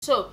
So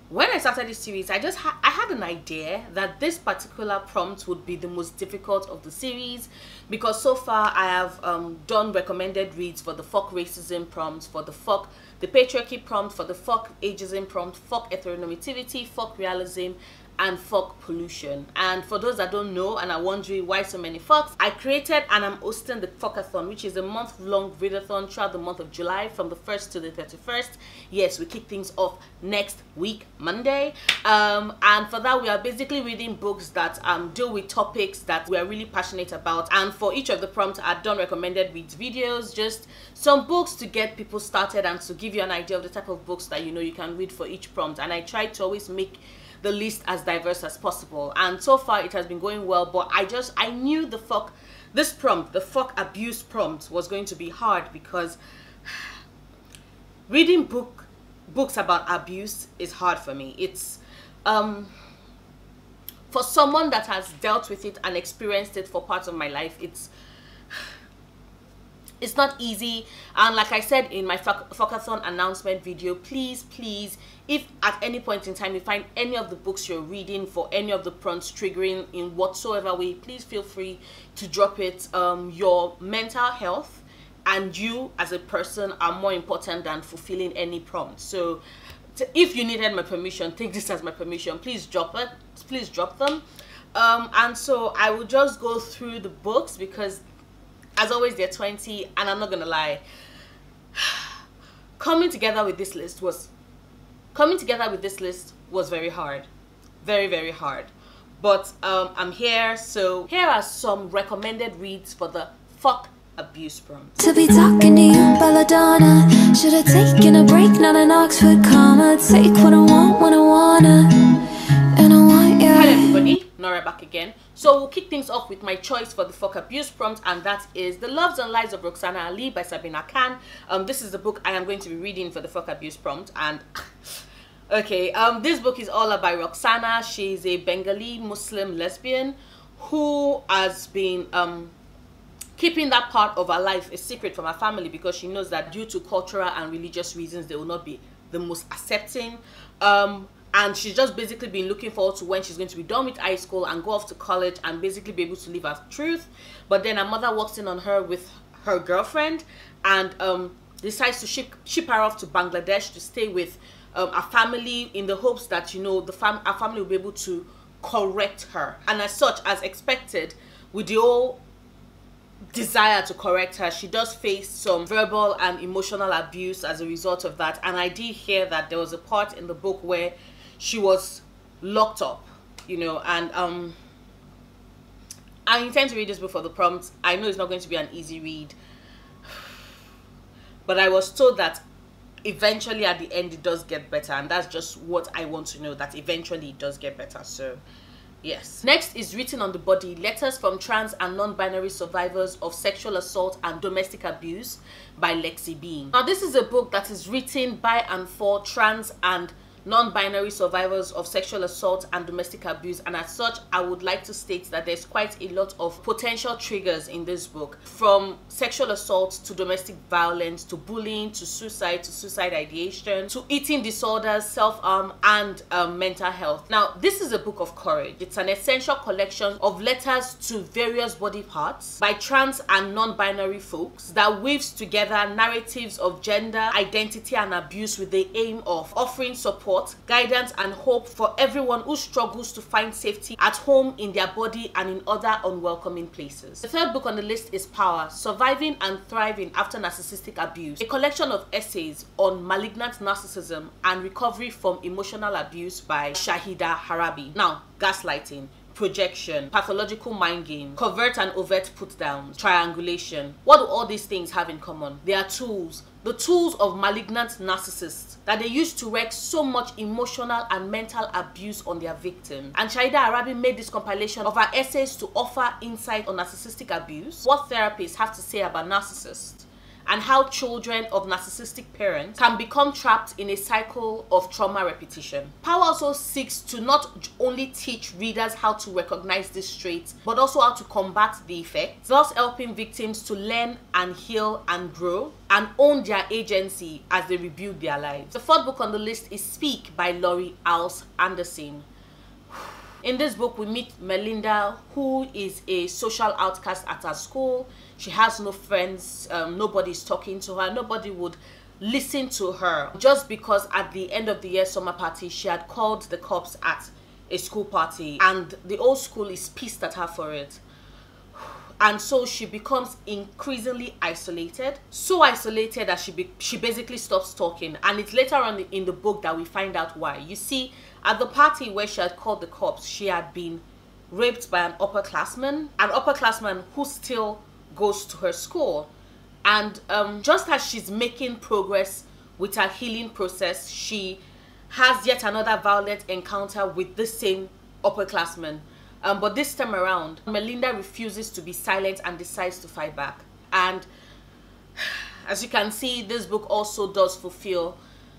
when I started this series, I had an idea that this particular prompt would be the most difficult of the series, because so far I have done recommended reads for the fuck racism prompt, for the fuck the patriarchy prompt, for the fuck ageism prompt, fuck heteronormativity, fuck realism, and fuck pollution. And for those that don't know and are wondering why so many fucks, I created and I'm hosting the FuckAthon, which is a month-long readathon throughout the month of July from the 1st to the 31st. Yes, we kick things off next week, Monday. And for that, we are basically reading books that deal with topics that we are really passionate about. And for each of the prompts, I've done recommended reads videos, just some books to get people started and to give you an idea of the type of books that you can read for each prompt. And I try to always make the list as diverse as possible, and so far it has been going well. But I knew the fuck abuse prompt was going to be hard, because reading books about abuse is hard for me. It's for someone that has dealt with it and experienced it for parts of my life, it's not easy. And like I said in my FuckAthon announcement video, please, if at any point in time you find any of the books you're reading for any of the prompts triggering in whatsoever way, please feel free to drop it. Your mental health and you as a person are more important than fulfilling any prompt. So if you needed my permission, take this as my permission. Please drop it. Please drop them. And so I will just go through the books, because as always, they're 20, and I'm not gonna lie, coming together with this list was very hard, very hard. But I'm here, so here are some recommended reads for the fuck abuse prompt. To be talking to you, Belladonna. Should have taken a break, not an Oxford comma. Take what I want when I wanna, and I want you. Hi everybody, Nora back again. So we'll kick things off with my choice for the fuck abuse prompt, and that is The Loves and Lives of Rukhsana Ali by Sabina Khan. This is the book I am going to be reading for the fuck abuse prompt. And okay, this book is all about Rukhsana. She's a Bengali Muslim lesbian who has been keeping that part of her life a secret from her family, because she knows that due to cultural and religious reasons they will not be the most accepting. And she's just basically been looking forward to when she's going to be done with high school and go off to college and basically be able to live her truth. But then her mother walks in on her with her girlfriend and decides to ship her off to Bangladesh to stay with a family, in the hopes that her family will be able to correct her. And as such, as expected, with the whole desire to correct her, she does face some verbal and emotional abuse as a result of that. And I did hear that there was a part in the book where she was locked up, and I intend to read this book for the prompt. I know it's not going to be an easy read, but I was told that eventually at the end it does get better, and that's just what I want to know, that eventually it does get better. So yes. Next is Written on the Body, Letters from Trans and Non-Binary Survivors of Sexual Assault and Domestic Abuse by Lexi Bean. Now this is a book that is written by and for trans and non-binary survivors of sexual assault and domestic abuse, and as such I would like to state that there's quite a lot of potential triggers in this book, from sexual assault to domestic violence to bullying to suicide ideation to eating disorders, self-harm, and mental health. Now this is a book of courage. It's an essential collection of letters to various body parts by trans and non-binary folks that weaves together narratives of gender, identity, and abuse with the aim of offering support, guidance, and hope for everyone who struggles to find safety at home, in their body, and in other unwelcoming places. The third book on the list is Power, Surviving and Thriving After Narcissistic Abuse, a collection of essays on malignant narcissism and recovery from emotional abuse by Shahida Harabi. Now, gaslighting, projection, pathological mind game, covert and overt put-downs, triangulation. What do all these things have in common? They are tools. The tools of malignant narcissists that they use to wreak so much emotional and mental abuse on their victims. And Shahida Arabi made this compilation of her essays to offer insight on narcissistic abuse, what therapists have to say about narcissists, and how children of narcissistic parents can become trapped in a cycle of trauma repetition. Power also seeks to not only teach readers how to recognize these traits, but also how to combat the effects, thus helping victims to learn and heal and grow and own their agency as they rebuild their lives. The fourth book on the list is Speak by Laurie Alce Anderson. In this book, we meet Melinda, who is a social outcast at her school. She has no friends, nobody's talking to her, nobody would listen to her, just because at the end of the year summer party, she had called the cops at a school party, and the whole school is pissed at her for it. And so she becomes increasingly isolated, so isolated that she basically stops talking. And it's later on in the book that we find out why. You see, at the party where she had called the cops, she had been raped by an upperclassman who still goes to her school. And just as she's making progress with her healing process, she has yet another violent encounter with the same upperclassman. But this time around, Melinda refuses to be silent and decides to fight back. And as you can see, this book also does fulfill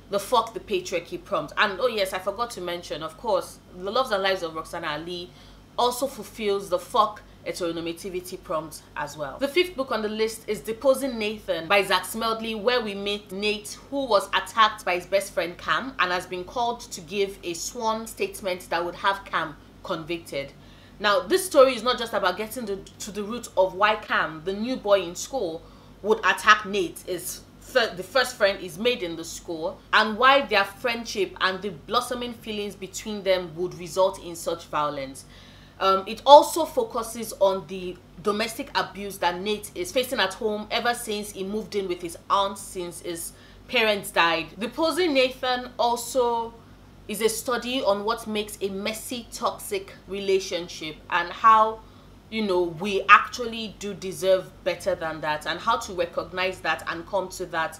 the fuck the patriarchy prompt. And oh yes, I forgot to mention, of course, The Loves and Lives of Rukhsana Ali also fulfills the fuck heteronormativity prompt as well. The fifth book on the list is Deposing Nathan by Zach Smedley, where we meet Nate, who was attacked by his best friend Cam and has been called to give a sworn statement that would have Cam convicted. Now, this story is not just about getting to the root of why Cam, the new boy in school, would attack Nate, the first friend is made in the school, and why their friendship and the blossoming feelings between them would result in such violence. It also focuses on the domestic abuse that Nate is facing at home ever since he moved in with his aunt since his parents died. Deposing Nathan also is a study on what makes a messy, toxic relationship and how, you know, we actually do deserve better than that, and how to recognize that and come to that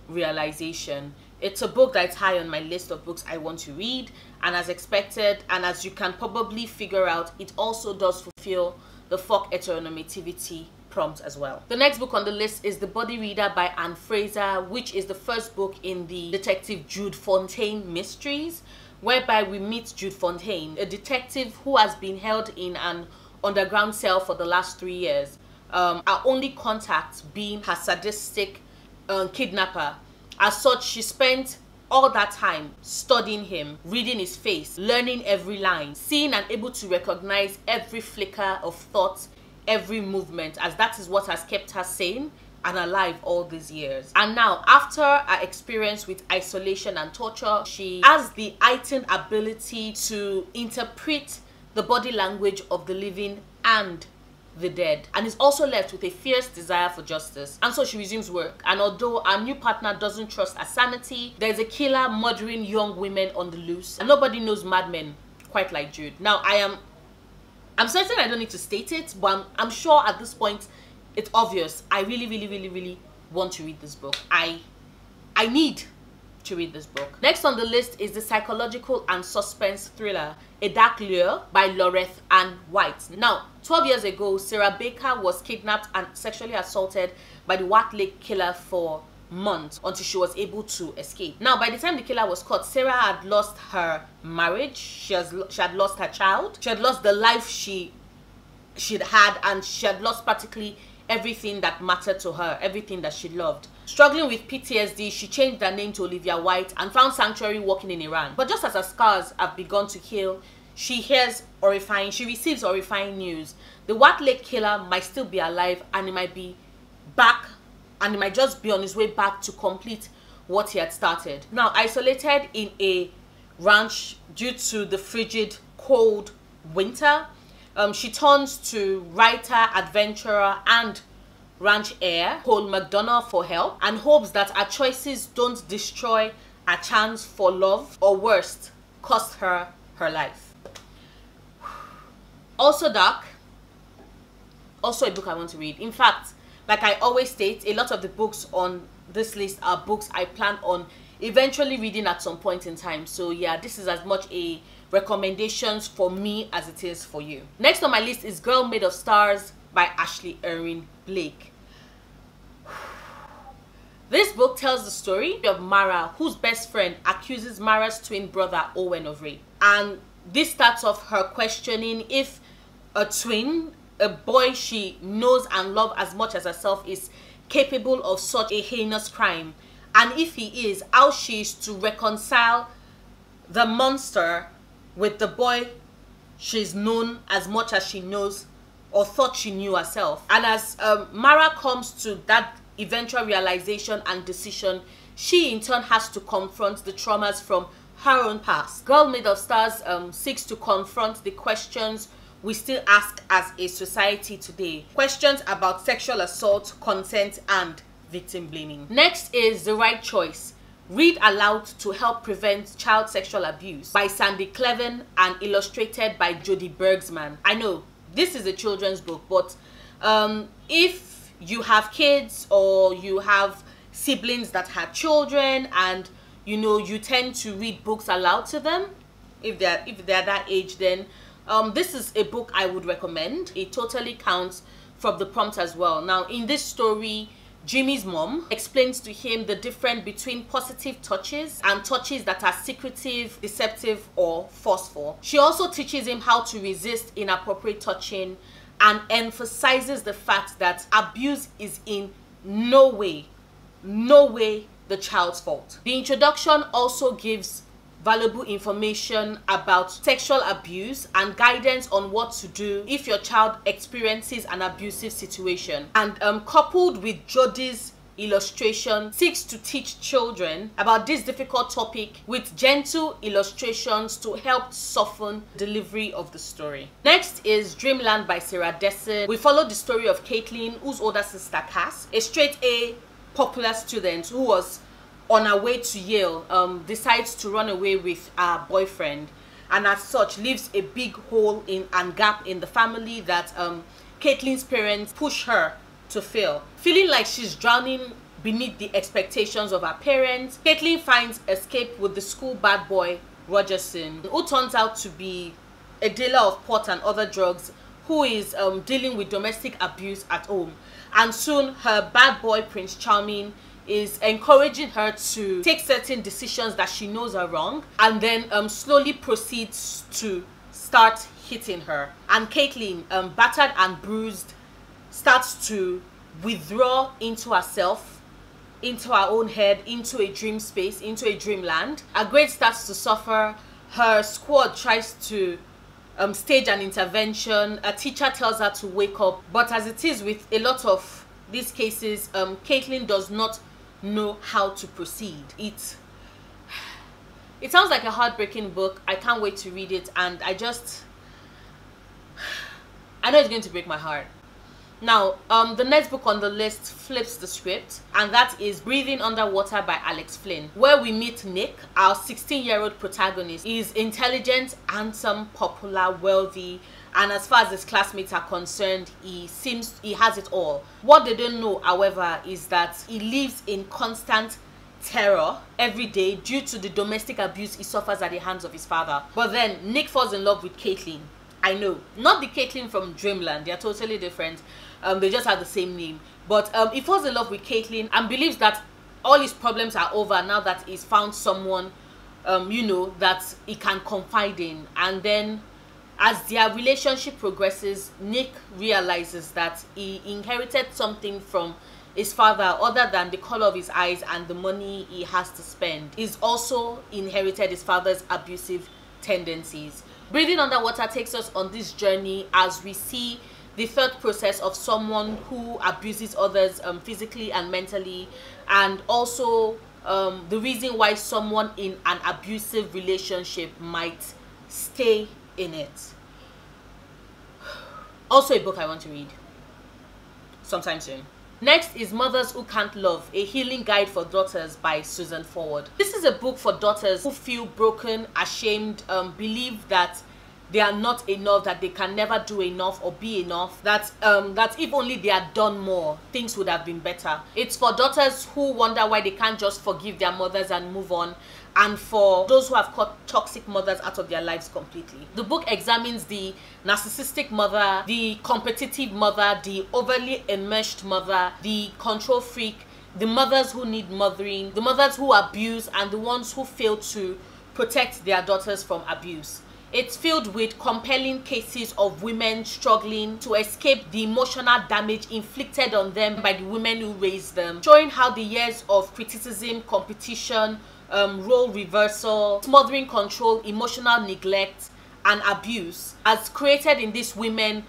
realization. It's a book that's high on my list of books I want to read, and as expected, and as you can probably figure out, it also does fulfill the fuck heteronormativity prompt as well. The next book on the list is The Body Reader by Anne Fraser, which is the first book in the Detective Jude Fontaine mysteries, whereby we meet Jude Fontaine, a detective who has been held in an underground cell for the last 3 years. Our only contact being her sadistic kidnapper. As such, she spent all that time studying him, reading his face, learning every line, seeing and able to recognize every flicker of thought, every movement, as that is what has kept her sane and alive all these years. And now, after her experience with isolation and torture, she has the heightened ability to interpret the body language of the living and the dead, and is also left with a fierce desire for justice. And so she resumes work, and although our new partner doesn't trust her sanity, there's a killer murdering young women on the loose, and nobody knows madmen quite like Jude. Now, I'm certain I don't need to state it, but I'm sure at this point it's obvious. I really want to read this book. I need to read this book. Next on the list is the psychological and suspense thriller A Dark Lure by Loreth Ann White. Now, 12 years ago, Sarah Baker was kidnapped and sexually assaulted by the Wat Lake killer for months until she was able to escape. Now, by the time the killer was caught, Sarah had lost her marriage, she had lost her child, she had lost the life she'd had, and she had lost practically everything that mattered to her, everything that she loved. Struggling with PTSD, she changed her name to Olivia White and found sanctuary working in Iran. But just as her scars have begun to heal, she receives horrifying news. The Wat Lake killer might still be alive, and he might be back, and he might just be on his way back to complete what he had started. Now, isolated in a ranch due to the frigid, cold winter, she turns to writer, adventurer, and ranch heir Cole McDonough for help, and hopes that her choices don't destroy her chance for love, or worst, cost her her life. Also dark, also a book I want to read. In fact, like I always state, a lot of the books on this list are books I plan on eventually reading at some point in time. So yeah, this is as much a recommendations for me as it is for you. Next on my list is Girl Made of Stars by Ashley Erin Blake. This book tells the story of Mara, whose best friend accuses Mara's twin brother Owen of rape. And this starts off her questioning if a twin, a boy she knows and loves as much as herself, is capable of such a heinous crime. And if he is, how she is to reconcile the monster with the boy she's known as much as she knows or thought she knew herself. And as Mara comes to that eventual realization and decision, she in turn has to confront the traumas from her own past. Girl Made of Stars seeks to confront the questions we still ask as a society today. Questions about sexual assault, consent, and victim blaming. Next is The Right Choice, Read Aloud to Help Prevent Child Sexual Abuse by Sandy Cleven and illustrated by Jody Bergsman. I know this is a children's book, but if you have kids or you have siblings that have children and you tend to read books aloud to them, if they're that age, then this is a book I would recommend. It totally counts from the prompt as well. Now, in this story, Jimmy's mom explains to him the difference between positive touches and touches that are secretive, deceptive, or forceful. She also teaches him how to resist inappropriate touching and emphasizes the fact that abuse is in no way the child's fault. The introduction also gives valuable information about sexual abuse and guidance on what to do if your child experiences an abusive situation. And coupled with Jody's illustration, seeks to teach children about this difficult topic with gentle illustrations to help soften delivery of the story. Next is Dreamland by Sarah Dessen. We follow the story of Caitlin, whose older sister Cass, a straight A popular student who was on her way to Yale, decides to run away with her boyfriend, and as such leaves a big hole and gap in the family that Caitlin's parents push her to fill. Feeling like she's drowning beneath the expectations of her parents, Caitlin finds escape with the school bad boy Rogerson, who turns out to be a dealer of pot and other drugs who is dealing with domestic abuse at home. And soon her bad boy Prince Charming is encouraging her to take certain decisions that she knows are wrong, and then slowly proceeds to start hitting her. And Caitlin, battered and bruised, starts to withdraw into herself, into her own head, into a dream space, into a dreamland. Her grade starts to suffer. Her squad tries to stage an intervention. A teacher tells her to wake up, but as it is with a lot of these cases, Caitlin does not know how to proceed. It sounds like a heartbreaking book. I can't wait to read it, and I know it's going to break my heart. Now, the next book on the list flips the script, and that is Breathing Underwater by Alex Flynn, where we meet Nick, our 16-year-old protagonist. He's intelligent, handsome, popular, wealthy, and as far as his classmates are concerned, he has it all. What they don't know, however, is that he lives in constant terror every day due to the domestic abuse he suffers at the hands of his father. But then Nick falls in love with Caitlin. I know, not the Caitlin from Dreamland, they are totally different. They just have the same name. But he falls in love with Caitlin and believes that all his problems are over now that he's found someone that he can confide in. And then as their relationship progresses, Nick realizes that he inherited something from his father other than the color of his eyes and the money he has to spend. He's also inherited his father's abusive tendencies. Breathing Underwater takes us on this journey as we see the thought process of someone who abuses others physically and mentally, and also the reason why someone in an abusive relationship might stay in it. Also a book I want to read sometime soon. Next is Mothers Who Can't Love, a healing guide for daughters by Susan Forward. This is a book for daughters who feel broken, ashamed, believe that they are not enough, that they can never do enough or be enough, that if only they had done more, things would have been better. It's for daughters who wonder why they can't just forgive their mothers and move on, and for those who have cut toxic mothers out of their lives completely. The book examines the narcissistic mother, the competitive mother, the overly enmeshed mother, the control freak, the mothers who need mothering, the mothers who abuse, and the ones who fail to protect their daughters from abuse. It's filled with compelling cases of women struggling to escape the emotional damage inflicted on them by the women who raised them, showing how the years of criticism, competition, role reversal, smothering control, emotional neglect, and abuse has created in these women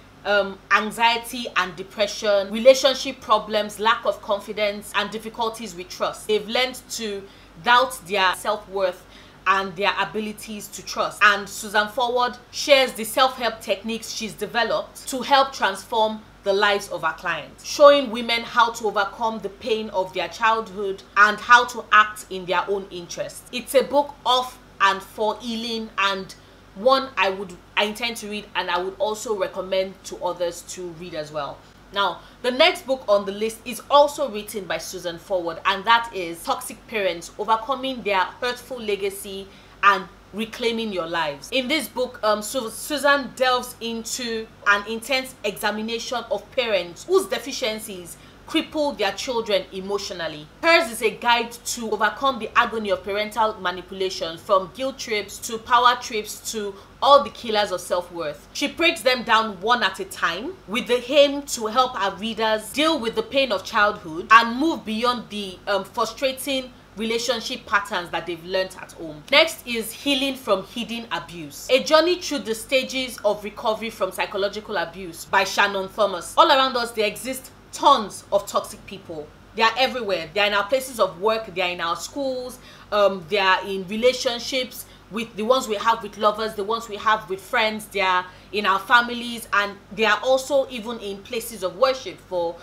anxiety and depression, relationship problems, lack of confidence, and difficulties with trust. They've learned to doubt their self-worth and their abilities to trust. And Susan Forward shares the self-help techniques she's developed to help transform the lives of our clients, showing women how to overcome the pain of their childhood and how to act in their own interest. It's a book of and for healing, and one I intend to read, and I would also recommend to others to read as well. Now, the next book on the list is also written by Susan Forward, and that is Toxic Parents: Overcoming Their Hurtful Legacy and Reclaiming Your Lives. In this book, Susan delves into an intense examination of parents whose deficiencies cripple their children emotionally. Hers is a guide to overcome the agony of parental manipulation, from guilt trips to power trips to all the killers of self-worth. She breaks them down one at a time with the aim to help our readers deal with the pain of childhood and move beyond the frustrating relationship patterns that they've learned at home. Next is Healing from Hidden Abuse, a journey through the stages of recovery from psychological abuse by Shannon Thomas. All around us there exist tons of toxic people. They are everywhere. They are in our places of work, they are in our schools, they are in relationships with the ones we have with lovers, the ones we have with friends, they are in our families, and they are also even in places of worship for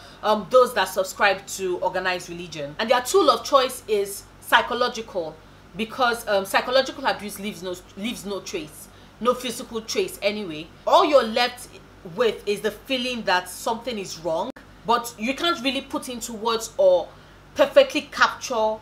those that subscribe to organized religion. And their tool of choice is psychological, because psychological abuse leaves no trace, no physical trace anyway. All you're left with is the feeling that something is wrong, but you can't really put into words or perfectly capture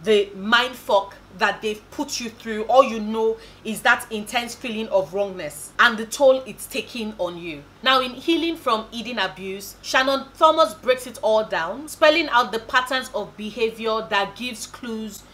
the mind fuck that they've put you through. All you know is that intense feeling of wrongness and the toll it's taking on you. Now, in Healing from Hidden Abuse, Shannon Thomas breaks it all down, spelling out the patterns of behavior that gives clues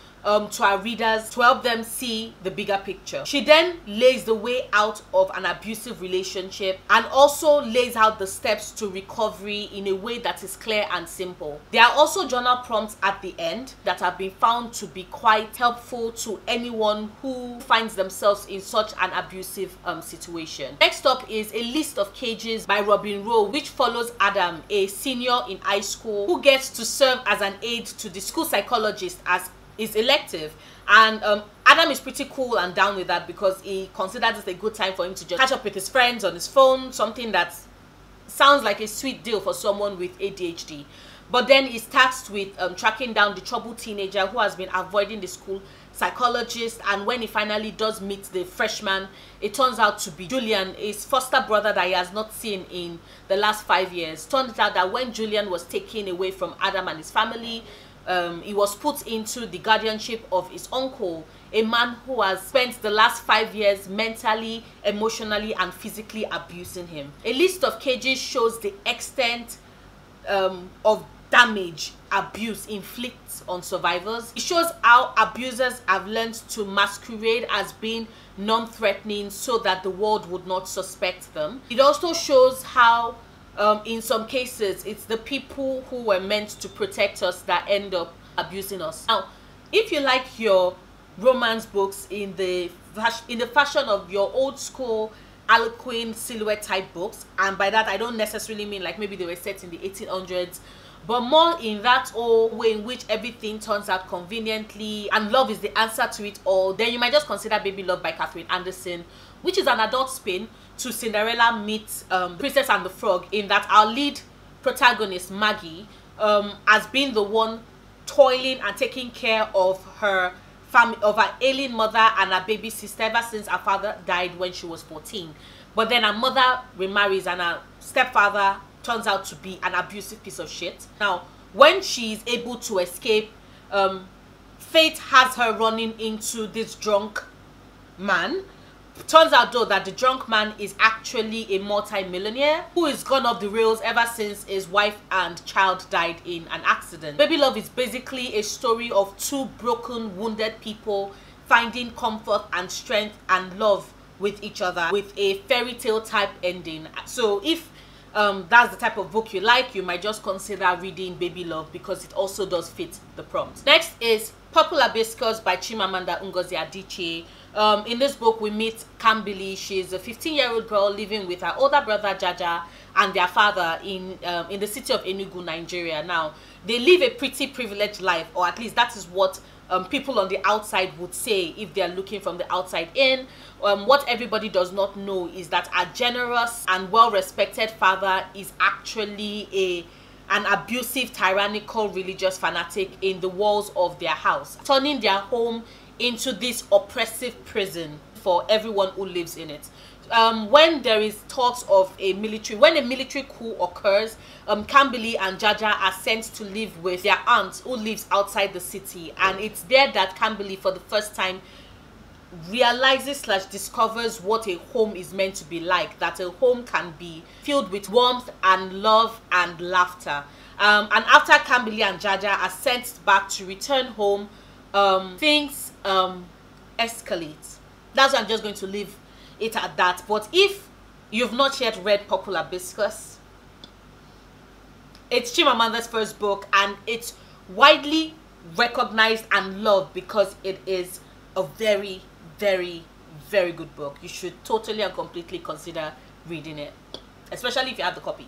to our readers to help them see the bigger picture. She then lays the way out of an abusive relationship and also lays out the steps to recovery in a way that is clear and simple. There are also journal prompts at the end that have been found to be quite helpful to anyone who finds themselves in such an abusive situation. Next up is A List of Cages by Robin Rowe, which follows Adam, a senior in high school who gets to serve as an aide to the school psychologist as is elective. And Adam is pretty cool and down with that, because he considers it a good time for him to just catch up with his friends on his phone, something that sounds like a sweet deal for someone with ADHD. But then he's tasked with tracking down the troubled teenager who has been avoiding the school psychologist, and when he finally does meet the freshman, it turns out to be Julian, his foster brother that he has not seen in the last 5 years. Turns out that when Julian was taken away from Adam and his family, he was put into the guardianship of his uncle, a man who has spent the last 5 years mentally, emotionally, and physically abusing him. A List of Cages shows the extent of damage abuse inflicts on survivors. It shows how abusers have learned to masquerade as being non-threatening so that the world would not suspect them. It also shows how in some cases it's the people who were meant to protect us that end up abusing us. Now, if you like your romance books in the fashion of your old school Harlequin silhouette type books, and by that I don't necessarily mean like maybe they were set in the 1800s, but more in that old way in which everything turns out conveniently and love is the answer to it all, then you might just consider Baby Love by Catherine Anderson, which is an adult spin to Cinderella meets Princess and the Frog, in that our lead protagonist Maggie has been the one toiling and taking care of her family, of her ailing mother and her baby sister ever since her father died when she was 14. But then her mother remarries and her stepfather turns out to be an abusive piece of shit. Now, when she's able to escape, fate has her running into this drunk man Turns out though that the drunk man is actually a multi-millionaire who is gone off the rails ever since his wife and child died in an accident. Baby Love is basically a story of two broken, wounded people finding comfort and strength and love with each other with a fairy tale type ending. So if that's the type of book you like, you might just consider reading Baby Love because it also does fit the prompt. Next is Purple Hibiscus by Chimamanda Ngozi Adichie. In this book, we meet Kambili. She's a 15-year-old girl living with her older brother Jaja and their father in the city of Enugu, Nigeria. Now, they live a pretty privileged life, or at least that is what people on the outside would say if they are looking from the outside in. What everybody does not know is that a generous and well-respected father is actually an abusive, tyrannical, religious fanatic in the walls of their house, turning their home into this oppressive prison for everyone who lives in it. When there is talks of when a military coup occurs, Kambili and Jaja are sent to live with their aunt who lives outside the city, and it's there that Kambili for the first time realizes / discovers what a home is meant to be like, that a home can be filled with warmth and love and laughter. And after Kambili and Jaja are sent back to return home, things escalate. That's why I'm just going to leave it at that. But if you've not yet read Purple Hibiscus, it's Chimamanda's first book and it's widely recognized and loved because it is a very, very, very good book. You should totally and completely consider reading it, especially if you have the copy.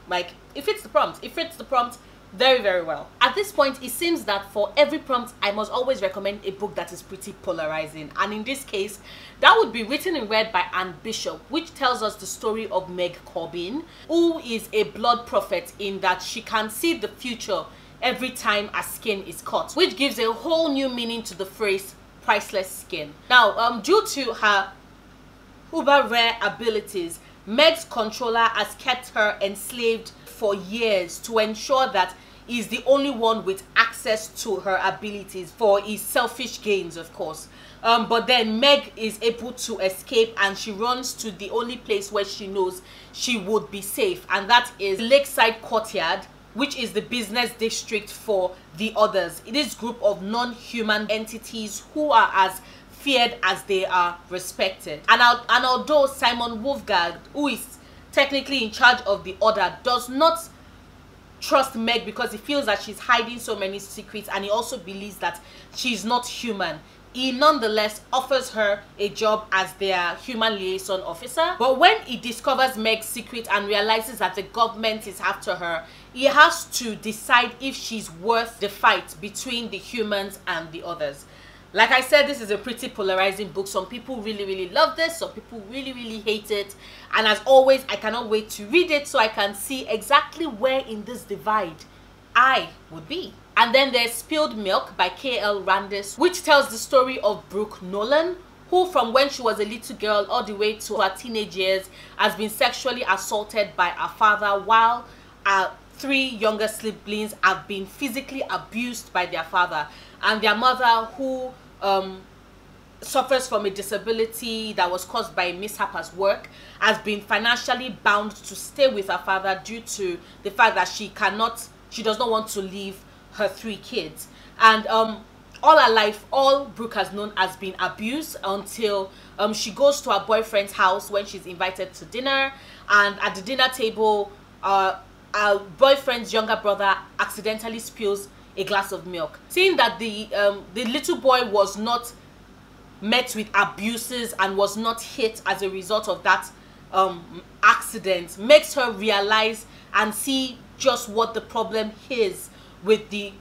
Like, it fits the prompt. It fits the prompt very, very well. At this point, it seems that for every prompt, I must always recommend a book that is pretty polarizing. And in this case, that would be Written in Red by Anne Bishop, which tells us the story of Meg Corbin, who is a blood prophet in that she can see the future every time a skin is cut, which gives a whole new meaning to the phrase priceless skin. Now, due to her uber rare abilities, Meg's controller has kept her enslaved for years to ensure that he's the only one with access to her abilities for his selfish gains, of course. But then Meg is able to escape and she runs to the only place where she knows she would be safe, and that is Lakeside Courtyard, which is the business district for the others. This group of non-human entities who are as feared as they are respected. And although Simon Wolfgang, who is technically in charge of the order, does not trust Meg because he feels that she's hiding so many secrets, and he also believes that she's not human, he nonetheless offers her a job as their human liaison officer. But when he discovers Meg's secret and realizes that the government is after her, he has to decide if she's worth the fight between the humans and the others. Like I said, this is a pretty polarizing book. Some people really, really love this. Some people really, really hate it. And as always, I cannot wait to read it so I can see exactly where in this divide I would be. And then there's Spilled Milk by K.L. Randis, which tells the story of Brooke Nolan, who from when she was a little girl all the way to her teenage years has been sexually assaulted by her father, while her 3 younger siblings have been physically abused by their father. And their mother, who suffers from a disability that was caused by a mishap at work, has been financially bound to stay with her father due to the fact that she does not want to leave her 3 kids. And all her life, all Brooke has known has been abuse until she goes to her boyfriend's house when she's invited to dinner, and at the dinner table, her boyfriend's younger brother accidentally spills a glass of milk. Seeing that the little boy was not met with abuses and was not hit as a result of that accident makes her realize and see just what the problem is with the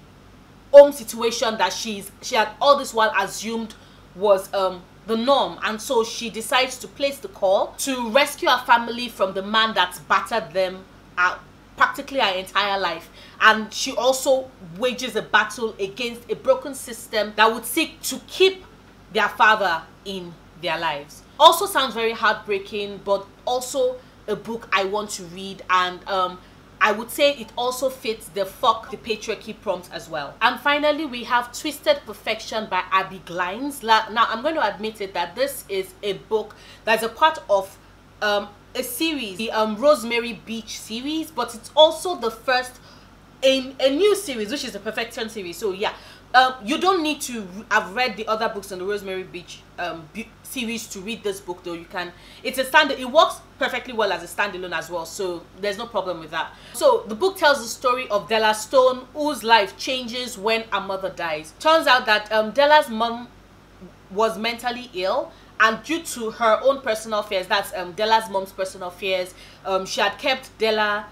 home situation that she had all this while assumed was the norm. And so she decides to place the call to rescue her family from the man that's battered them out practically her entire life. And she also wages a battle against a broken system that would seek to keep their father in their lives. Also sounds very heartbreaking, but also a book I want to read. And I would say it also fits the fuck the patriarchy prompt as well. And finally, we have Twisted Perfection by Abby Glines. Now, I'm going to admit it that this is a book that's a part of a series, the Rosemary Beach series, but it's also the first in a new series, which is the Perfection series. So yeah, you don't need to have read the other books on the Rosemary Beach series to read this book, though. You can, it's a standard, it works perfectly well as a standalone as well, so there's no problem with that. So the book tells the story of Della Stone, whose life changes when her mother dies. Turns out that Della's mom was mentally ill, and due to her own personal fears, that's Della's mom's personal fears, she had kept Della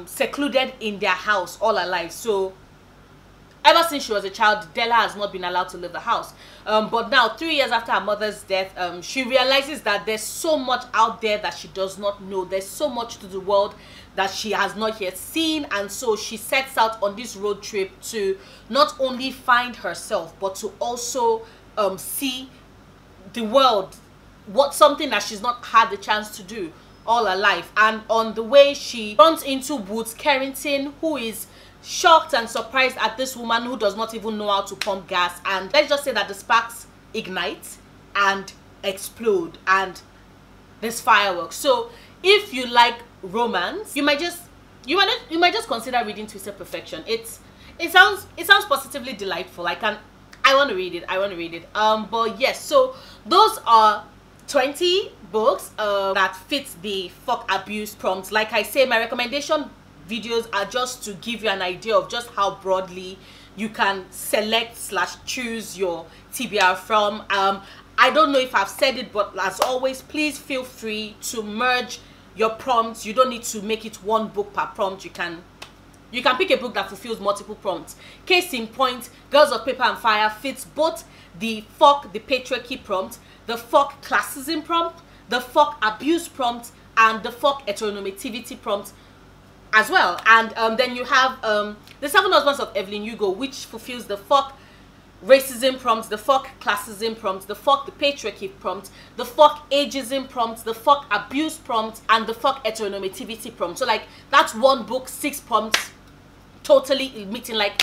secluded in their house all her life. So ever since she was a child, Della has not been allowed to leave the house. But now, 3 years after her mother's death, she realizes that there's so much out there that she does not know. There's so much to the world that she has not yet seen. And so she sets out on this road trip to not only find herself, but to also see the world, something that she's not had the chance to do all her life. And on the way, she runs into Woods Carrington, who is shocked and surprised at this woman who does not even know how to pump gas. And let's just say that the sparks ignite and explode, and there's fireworks. So if you like romance, you might just consider reading Twisted Perfection. It sounds positively delightful. I want to read it. But yes, so those are 20 books that fit the fuck abuse prompts. Like I say, my recommendation videos are just to give you an idea of just how broadly you can select / choose your TBR from. I don't know if I've said it, but as always, please feel free to merge your prompts. You don't need to make it one book per prompt. You can pick a book that fulfills multiple prompts. Case in point, Girls of Paper and Fire fits both the fuck the patriarchy prompt, the fuck classism prompt, the fuck abuse prompt, and the fuck heteronormativity prompt as well. And then you have the 7 Husbands of Evelyn Hugo, which fulfills the fuck racism prompt, the fuck classism prompt, the fuck the patriarchy prompt, the fuck ageism prompt, the fuck abuse prompt, and the fuck heteronormativity prompt. So like, that's one book, 6 prompts, totally meeting, like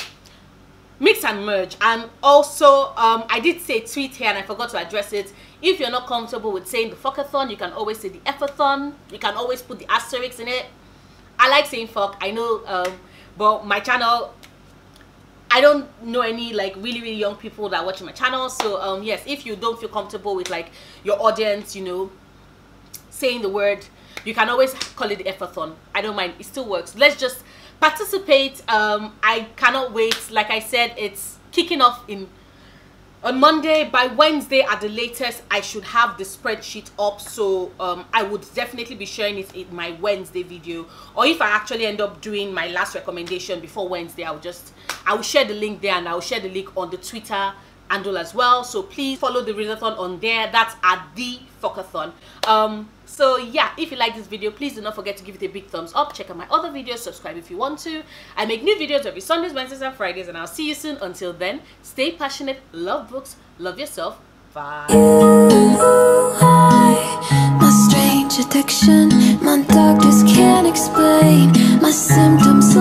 mix and merge. And also I did say tweet here and I forgot to address it. If you're not comfortable with saying the FuckAthon, you can always say the F-athon. You can always put the asterisk in it. I like saying fuck, I know, but my channel, I don't know any like really young people that are watching my channel. So yes, if you don't feel comfortable with like your audience, you know, saying the word, you can always call it the F-athon. I don't mind, it still works. Let's just participate. I cannot wait. Like I said, it's kicking off on Monday. By Wednesday at the latest, I should have the spreadsheet up, so I would definitely be sharing it in my Wednesday video. Or if I actually end up doing my last recommendation before Wednesday, I will share the link there, and I will share the link on the Twitter handle as well. So please follow the Read-Aloud on there. That's at the FuckAthon. So yeah, if you like this video, please do not forget to give it a big thumbs up. Check out my other videos, subscribe if you want to. I make new videos every Sundays, Wednesdays, and Fridays, and I'll see you soon. Until then, stay passionate, love books, love yourself. Bye. My strange addiction, my doctors can't explain my symptoms.